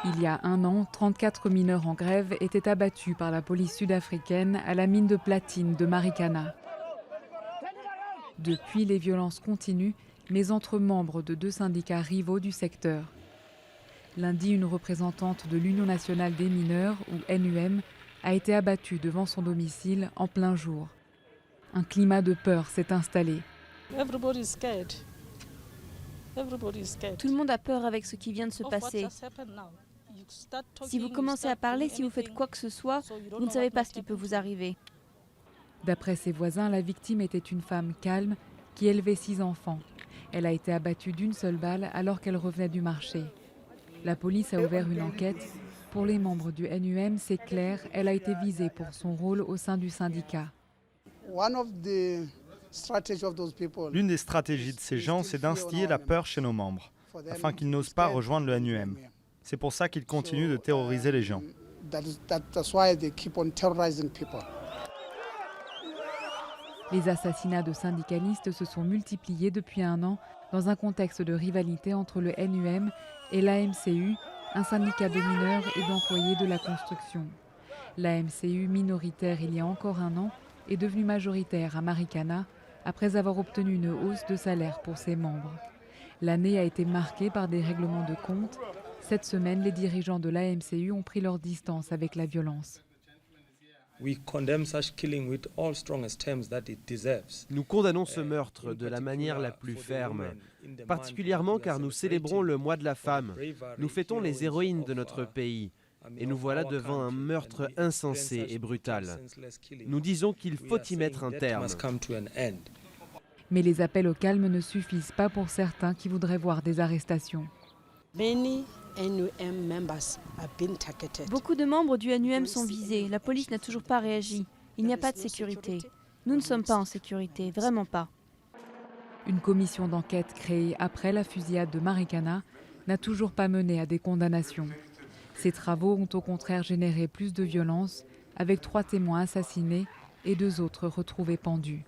Il y a un an, 34 mineurs en grève étaient abattus par la police sud-africaine à la mine de platine de Marikana. Depuis, les violences continuent, mais entre membres de deux syndicats rivaux du secteur. Lundi, une représentante de l'Union nationale des mineurs, ou NUM, a été abattue devant son domicile en plein jour. Un climat de peur s'est installé. Tout le monde a peur avec ce qui vient de se passer. Si vous commencez à parler, si vous faites quoi que ce soit, vous ne savez pas ce qui peut vous arriver. D'après ses voisins, la victime était une femme calme qui élevait 6 enfants. Elle a été abattue d'une seule balle alors qu'elle revenait du marché. La police a ouvert une enquête. Pour les membres du NUM, c'est clair, elle a été visée pour son rôle au sein du syndicat. L'une des stratégies de ces gens, c'est d'instiller la peur chez nos membres, afin qu'ils n'osent pas rejoindre le NUM. C'est pour ça qu'ils continuent de terroriser les gens. Les assassinats de syndicalistes se sont multipliés depuis un an dans un contexte de rivalité entre le NUM et l'AMCU, un syndicat de mineurs et d'employés de la construction. L'AMCU, minoritaire il y a encore un an, est devenue majoritaire à Marikana après avoir obtenu une hausse de salaire pour ses membres. L'année a été marquée par des règlements de compte. Cette semaine, les dirigeants de l'AMCU ont pris leur distance avec la violence. Nous condamnons ce meurtre de la manière la plus ferme, particulièrement car nous célébrons le mois de la femme. Nous fêtons les héroïnes de notre pays et nous voilà devant un meurtre insensé et brutal. Nous disons qu'il faut y mettre un terme. Mais les appels au calme ne suffisent pas pour certains qui voudraient voir des arrestations. Beaucoup de membres du NUM sont visés. La police n'a toujours pas réagi. Il n'y a pas de sécurité. Nous ne sommes pas en sécurité, vraiment pas. Une commission d'enquête créée après la fusillade de Marikana n'a toujours pas mené à des condamnations. Ces travaux ont au contraire généré plus de violence, avec 3 témoins assassinés et 2 autres retrouvés pendus.